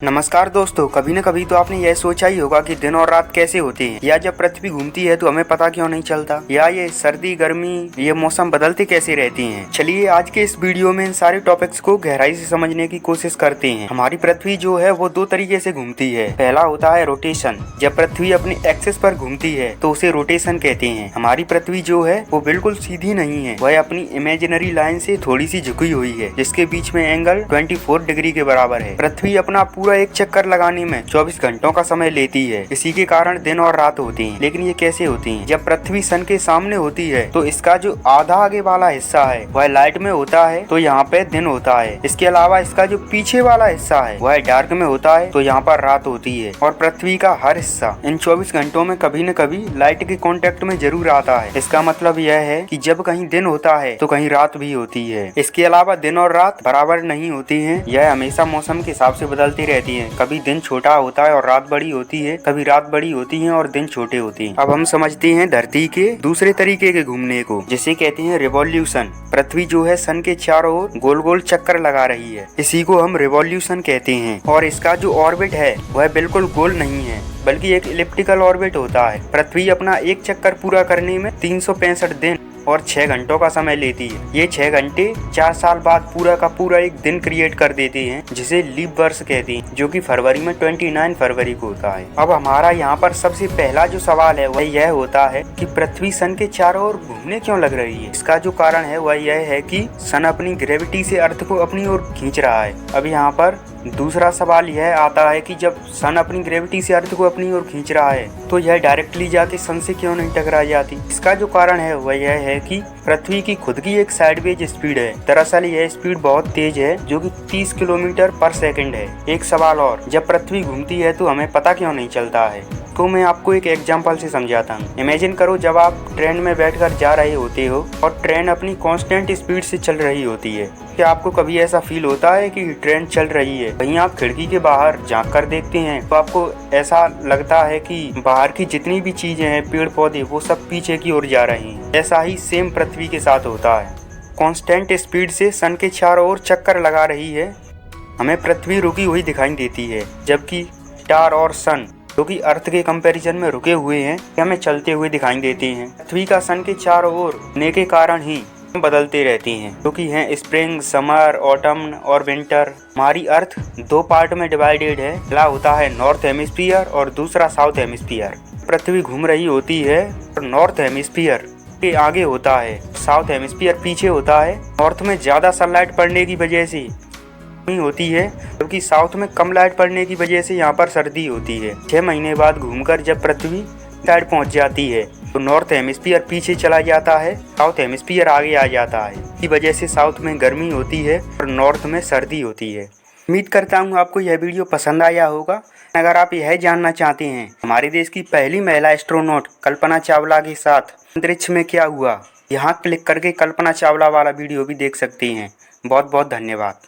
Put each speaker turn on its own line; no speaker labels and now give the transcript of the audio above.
नमस्कार दोस्तों, कभी न कभी तो आपने यह सोचा ही होगा कि दिन और रात कैसे होते हैं, या जब पृथ्वी घूमती है तो हमें पता क्यों नहीं चलता, या ये सर्दी गर्मी ये मौसम बदलते कैसे रहते हैं। चलिए आज के इस वीडियो में इन सारे टॉपिक्स को गहराई से समझने की कोशिश करते हैं। हमारी पृथ्वी जो है वो दो तरीके से घूमती है। पहला होता है रोटेशन। जब पृथ्वी अपने एक्सिस पर घूमती है तो उसे रोटेशन कहते हैं। हमारी पृथ्वी जो है वो बिल्कुल सीधी नहीं है, वह अपनी इमेजिनरी लाइन से थोड़ी सी झुकी हुई है, जिसके बीच में एंगल 24 डिग्री के बराबर है। पृथ्वी अपना पूरा एक चक्कर लगाने में 24 घंटों का समय लेती है। इसी के कारण दिन और रात होती हैं। लेकिन ये कैसे होती हैं? जब पृथ्वी सन के सामने होती है तो इसका जो आधा आगे वाला हिस्सा है वह लाइट में होता है, तो यहाँ पे दिन होता है। इसके अलावा इसका जो पीछे वाला हिस्सा है वह डार्क में होता है, तो यहाँ पर रात होती है। और पृथ्वी का हर हिस्सा इन 24 घंटों में कभी न कभी लाइट के कांटेक्ट में जरूर आता है। इसका मतलब यह है कि जब कहीं दिन होता है तो कहीं रात भी होती है। इसके अलावा दिन और रात बराबर नहीं होती है, यह हमेशा मौसम के हिसाब से बदलती रहती है। कभी दिन छोटा होता है और रात बड़ी होती है, कभी रात बड़ी होती है और दिन छोटे होते हैं। अब हम समझते हैं धरती के दूसरे तरीके के घूमने को, जिसे कहते हैं रिवॉल्यूशन। पृथ्वी जो है सन के चारों ओर गोल गोल चक्कर लगा रही है, इसी को हम रिवॉल्यूशन कहते हैं। और इसका जो ऑर्बिट है वह बिल्कुल गोल नहीं है, बल्कि एक इलिप्टिकल ऑर्बिट होता है। पृथ्वी अपना एक चक्कर पूरा करने में 365 दिन और 6 घंटों का समय लेती है। ये 6 घंटे 4 साल बाद पूरा का पूरा एक दिन क्रिएट कर देते हैं, जिसे लीप वर्ष कहते हैं, जो कि फरवरी में 29 फरवरी को होता है। अब हमारा यहाँ पर सबसे पहला जो सवाल है वह यह होता है कि पृथ्वी सन के चारों ओर घूमने क्यों लग रही है। इसका जो कारण है वह यह है कि सन अपनी ग्रेविटी से अर्थ को अपनी ओर खींच रहा है। अब यहाँ पर दूसरा सवाल यह आता है कि जब सन अपनी ग्रेविटी से अर्थ को अपनी ओर खींच रहा है तो यह डायरेक्टली जाके सन से क्यों नहीं टकरा जाती। इसका जो कारण है वह यह है कि पृथ्वी की खुद की एक साइडवेज स्पीड है। दरअसल यह स्पीड बहुत तेज है, जो कि 30 किलोमीटर पर सेकंड है। एक सवाल और, जब पृथ्वी घूमती है तो हमें पता क्यों नहीं चलता है। तो मैं आपको एक एग्जांपल से समझाता हूँ। इमेजिन करो जब आप ट्रेन में बैठकर जा रहे होते हो और ट्रेन अपनी कांस्टेंट स्पीड से चल रही होती है। क्या आपको कभी ऐसा फील होता है कि ट्रेन चल रही है? वहीं आप खिड़की के बाहर झांक कर देखते हैं तो आपको ऐसा लगता है कि बाहर की जितनी भी चीजें हैं, पेड़ पौधे, वो सब पीछे की ओर जा रही हैं। ऐसा ही सेम पृथ्वी के साथ होता है। कांस्टेंट स्पीड से सन के चारों ओर चक्कर लगा रही है। हमें पृथ्वी रुकी हुई दिखाई देती है, जबकि स्टार और सन जो कि अर्थ के कंपैरिजन में रुके हुए हैं, हमें चलते हुए दिखाई देते हैं। पृथ्वी का सन के चारों ओर होने के कारण ही बदलते रहती हैं, क्योंकि हैं स्प्रिंग, समर, ऑटम और विंटर। हमारी अर्थ 2 पार्ट में डिवाइडेड है। पहला होता है नॉर्थ हेमिस्फीयर और दूसरा साउथ हेमिस्फीयर। पृथ्वी घूम रही होती है और नॉर्थ हेमिस्फीयर के आगे होता है, साउथ हेमिस्फीयर पीछे होता है। नॉर्थ में ज्यादा सनलाइट पड़ने की वजह से होती है, क्योंकि साउथ में कम लाइट पड़ने की वजह से यहाँ पर सर्दी होती है। 6 महीने बाद घूमकर जब पृथ्वी साइड पहुँच जाती है तो नॉर्थ हेमिस्फीयर पीछे चला जाता है, साउथ हेमिस्फीयर आगे आ जाता है। इसी वजह से साउथ में गर्मी होती है और नॉर्थ में सर्दी होती है। उम्मीद करता हूँ आपको यह वीडियो पसंद आया होगा। अगर आप यह जानना चाहते हैं हमारे देश की पहली महिला एस्ट्रोनॉट कल्पना चावला के साथ अंतरिक्ष में क्या हुआ, यहाँ क्लिक करके कल्पना चावला वाला वीडियो भी देख सकते हैं। बहुत बहुत धन्यवाद।